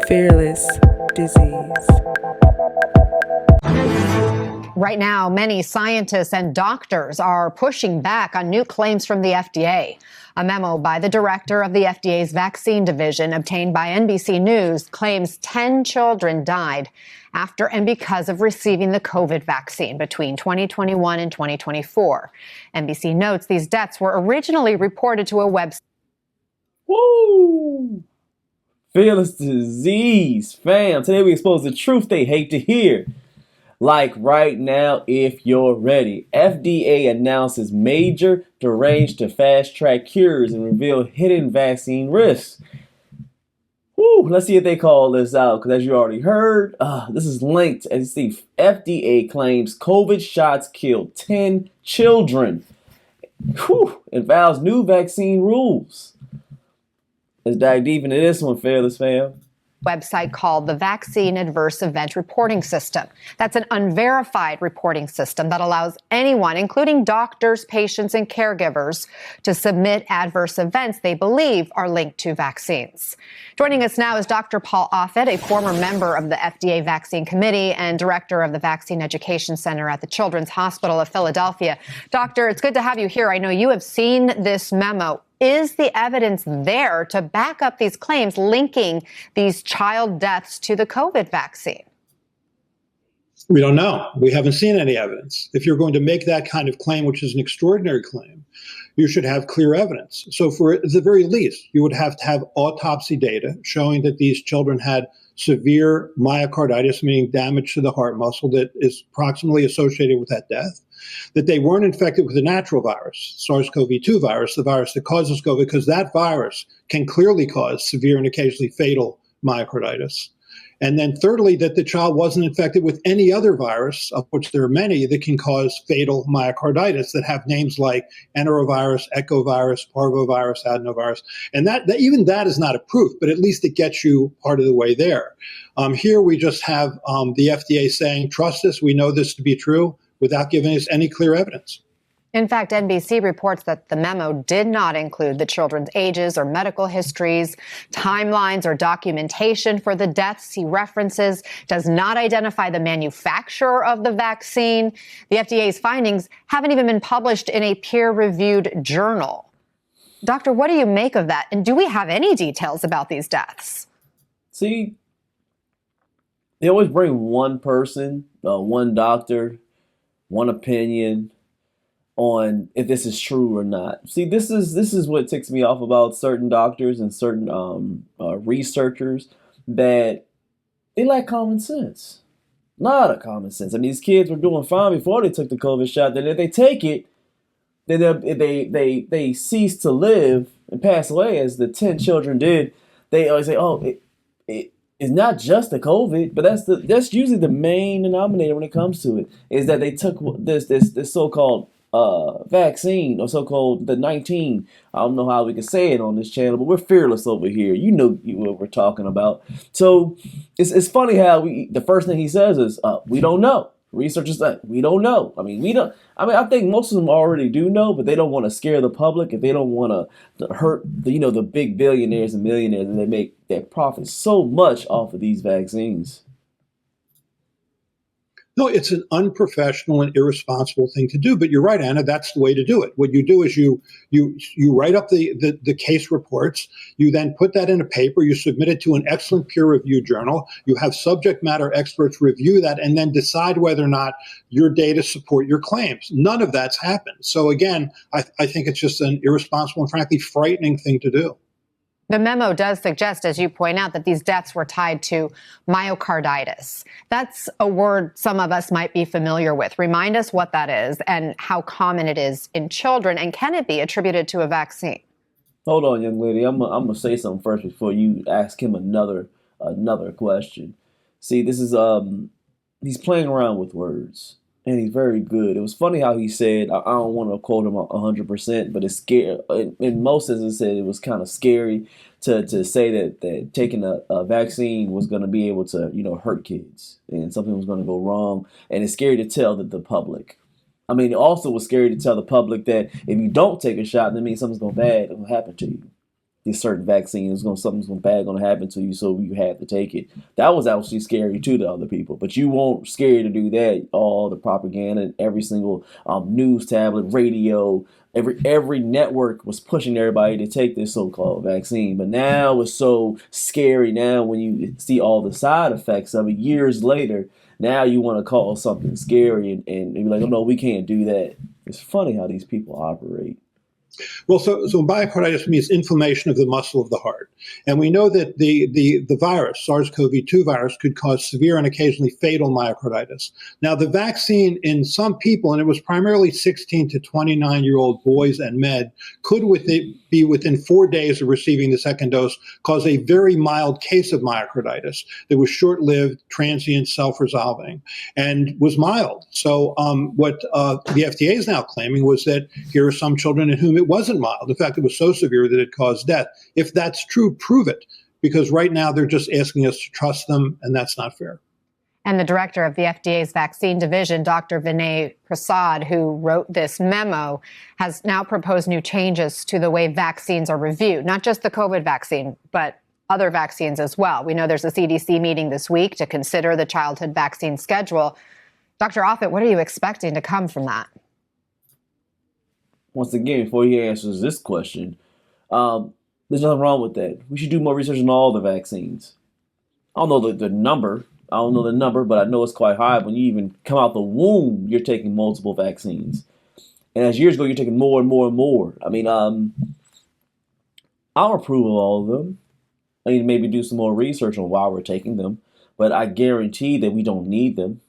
Fearless Disease. Right now, many scientists and doctors are pushing back on new claims from the FDA. A memo by the director of the FDA's vaccine division, obtained by NBC News, claims 10 children died after and because of receiving the COVID vaccine between 2021 and 2024. NBC notes these deaths were originally reported to a website. Woo! Fearless Disease, fam. Today we expose the truth they hate to hear. Like right now, if you're ready. FDA announces major deranged to fast-track cures and reveal hidden vaccine risks. Woo, let's see if they call this out, because as you already heard, this is linked. As you see, FDA claims COVID shots killed 10 children. Whew, and vows new vaccine rules. Let's dive deep into this one, Fearless fam. Website called the Vaccine Adverse Event Reporting System. That's an unverified reporting system that allows anyone, including doctors, patients, and caregivers, to submit adverse events they believe are linked to vaccines. Joining us now is Dr. Paul Offit, a former member of the FDA Vaccine Committee and director of the Vaccine Education Center at the Children's Hospital of Philadelphia. Doctor, it's good to have you here. I know you have seen this memo. Is the evidence there to back up these claims linking these child deaths to the COVID vaccine? We don't know. We haven't seen any evidence. If you're going to make that kind of claim, which is an extraordinary claim, you should have clear evidence. So for the very least, you would have to have autopsy data showing that these children had severe myocarditis, meaning damage to the heart muscle that is proximally associated with that death, that they weren't infected with a natural virus, SARS-CoV-2 virus, the virus that causes COVID, because that virus can clearly cause severe and occasionally fatal myocarditis. And then thirdly, that the child wasn't infected with any other virus, of which there are many, that can cause fatal myocarditis that have names like enterovirus, echovirus, parvovirus, adenovirus. And that even that is not a proof, but at least it gets you part of the way there. Here we just have the FDA saying, trust us, we know this to be true, without giving us any clear evidence. In fact, NBC reports that the memo did not include the children's ages or medical histories, timelines, or documentation for the deaths he references, does not identify the manufacturer of the vaccine. The FDA's findings haven't even been published in a peer-reviewed journal. Doctor, what do you make of that? And do we have any details about these deaths? See, they always bring one person, one doctor, one opinion on if this is true or not. See, this is what ticks me off about certain doctors and certain researchers, that they lack common sense. A lot of common sense. I mean, these kids were doing fine before they took the COVID shot. Then if they take it, then they cease to live and pass away, as the 10 children did. They always say, "Oh, it's not just the COVID," but that's usually the main denominator when it comes to it, is that they took this so-called vaccine, or so-called the 19. I don't know how we can say it on this channel, but we're fearless over here. You know what we're talking about. So it's funny how the first thing he says is, we don't know. Researchers say, we don't know. I think most of them already do know, but they don't want to scare the public, and they don't want to hurt the big billionaires and millionaires, and they make their profit so much off of these vaccines. No, it's an unprofessional and irresponsible thing to do. But you're right, Anna, that's the way to do it. What you do is you write up the case reports. You then put that in a paper. You submit it to an excellent peer-reviewed journal. You have subject matter experts review that and then decide whether or not your data support your claims. None of that's happened. So again, I think it's just an irresponsible and frankly frightening thing to do. The memo does suggest, as you point out, that these deaths were tied to myocarditis. That's a word some of us might be familiar with. Remind us what that is and how common it is in children, and can it be attributed to a vaccine? Hold on, young lady. I'm gonna say something first before you ask him another question. See, this is he's playing around with words, and he's very good. It was funny how he said, I don't want to quote him 100%, but it's scary. In most instances, it was kind of scary to say that taking a vaccine was going to be able to, hurt kids, and something was going to go wrong. And it's scary to tell the public. I mean, it also was scary to tell the public that if you don't take a shot, that means something's going bad will happen to you. this certain vaccine something's bad gonna happen to you, so you have to take it. That was actually scary too to other people. But you weren't scared to do that. All the propaganda, every single news tablet, radio, every network was pushing everybody to take this so-called vaccine. But now it's so scary. Now when you see all the side effects of it years later, now you want to call something scary and be like, oh no, we can't do that. It's funny how these people operate. Well, so myocarditis means inflammation of the muscle of the heart. And we know that the virus, SARS-CoV-2 virus, could cause severe and occasionally fatal myocarditis. Now, the vaccine in some people, and it was primarily 16 to 29-year-old boys and men, could be within 4 days of receiving the second dose, cause a very mild case of myocarditis that was short-lived, transient, self-resolving, and was mild. So what the FDA is now claiming was that here are some children in whom it wasn't mild. In fact, it was so severe that it caused death. If that's true, prove it. Because right now they're just asking us to trust them, and that's not fair. And the director of the FDA's vaccine division, Dr. Vinay Prasad, who wrote this memo, has now proposed new changes to the way vaccines are reviewed, not just the COVID vaccine, but other vaccines as well. We know there's a CDC meeting this week to consider the childhood vaccine schedule. Dr. Offit, what are you expecting to come from that? Once again, before he answers this question, there's nothing wrong with that. We should do more research on all the vaccines. I don't know the number. I don't know the number, but I know it's quite high. When you even come out the womb, you're taking multiple vaccines. And as years go, you're taking more and more and more. I mean, I'll approve of all of them. I need to maybe do some more research on why we're taking them. But I guarantee that we don't need them.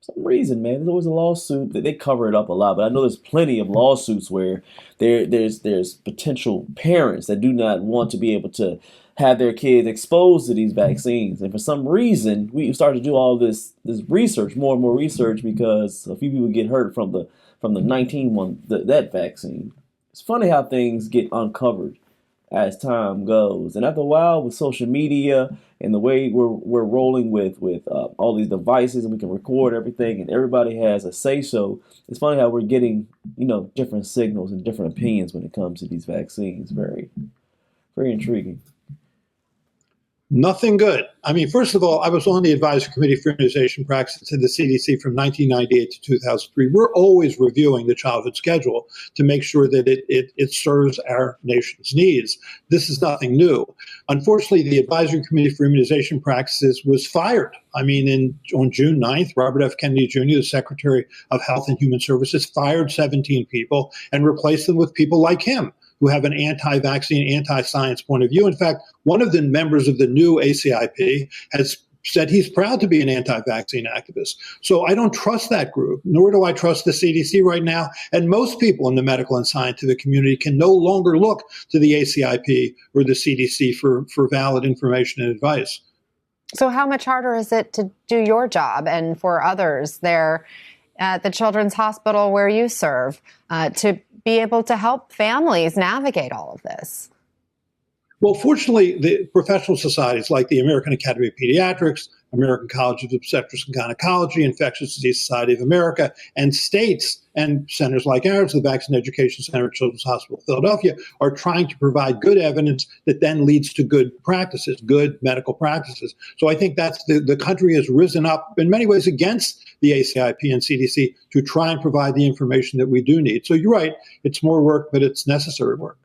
For some reason, man, there's always a lawsuit. They cover it up a lot, but I know there's plenty of lawsuits where there's potential parents that do not want to be able to have their kids exposed to these vaccines. And for some reason, we start to do all this research, more and more research, because a few people get hurt from the 19 one, that vaccine. It's funny how things get uncovered as time goes. And after a while, with social media and the way we're rolling with all these devices, and we can record everything, and everybody has a say-so, it's funny how we're getting, different signals and different opinions when it comes to these vaccines. Very, very intriguing. Nothing good. I mean, first of all, I was on the Advisory Committee for Immunization Practices in the CDC from 1998 to 2003. We're always reviewing the childhood schedule to make sure that it serves our nation's needs. This is nothing new. Unfortunately, the Advisory Committee for Immunization Practices was fired. I mean, on June 9th, Robert F. Kennedy Jr., the Secretary of Health and Human Services, fired 17 people and replaced them with people like him, who have an anti-vaccine, anti-science point of view. In fact, one of the members of the new ACIP has said he's proud to be an anti-vaccine activist. So I don't trust that group, nor do I trust the CDC right now. And most people in the medical and scientific community can no longer look to the ACIP or the CDC for valid information and advice. So how much harder is it to do your job and for others there at the Children's Hospital where you serve to be able to help families navigate all of this? Well, fortunately, the professional societies like the American Academy of Pediatrics, American College of Obstetrics and Gynecology, Infectious Disease Society of America, and states and centers like ours, the Vaccine Education Center at Children's Hospital of Philadelphia, are trying to provide good evidence that then leads to good practices, good medical practices. So I think that's the country has risen up in many ways against the ACIP and CDC to try and provide the information that we do need. So you're right, it's more work, but it's necessary work.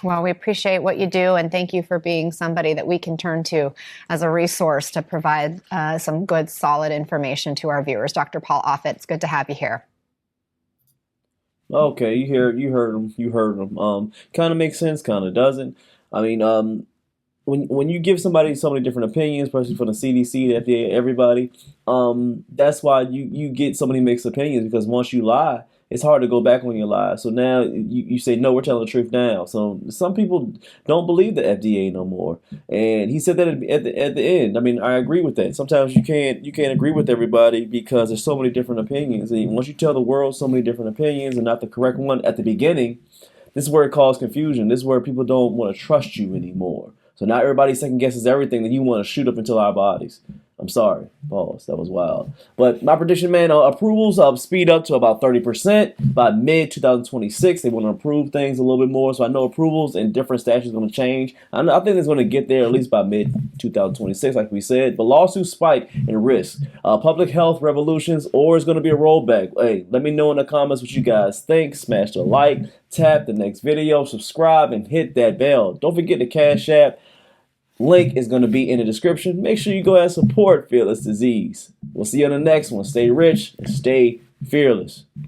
Well, we appreciate what you do, and thank you for being somebody that we can turn to as a resource to provide some good, solid information to our viewers. Dr. Paul Offit, it's good to have you here. Okay, you heard him. Kind of makes sense, kind of doesn't. I mean, when you give somebody so many different opinions, especially from the CDC, the FDA, everybody, that's why you get so many mixed opinions, because once you lie, it's hard to go back on your lie. So now you say, no, we're telling the truth now. So some people don't believe the FDA no more. And he said that at the end. I mean, I agree with that. Sometimes you can't agree with everybody because there's so many different opinions. And once you tell the world so many different opinions and not the correct one at the beginning, this is where it causes confusion. This is where people don't want to trust you anymore. So now everybody second guesses everything that you want to shoot up into our bodies. I'm sorry. Pause. That was wild. But my prediction, man, approvals speed up to about 30% by mid-2026. They want to improve things a little bit more. So I know approvals in different statutes are going to change. I think it's going to get there at least by mid-2026, like we said. But lawsuits spike in risk. Public health revolutions, or it's going to be a rollback. Hey, let me know in the comments what you guys think. Smash the like, tap the next video, subscribe, and hit that bell. Don't forget the Cash App. Link is going to be in the description. Make sure you go ahead and support Fearless Disease. We'll see you on the next one. Stay rich and stay fearless.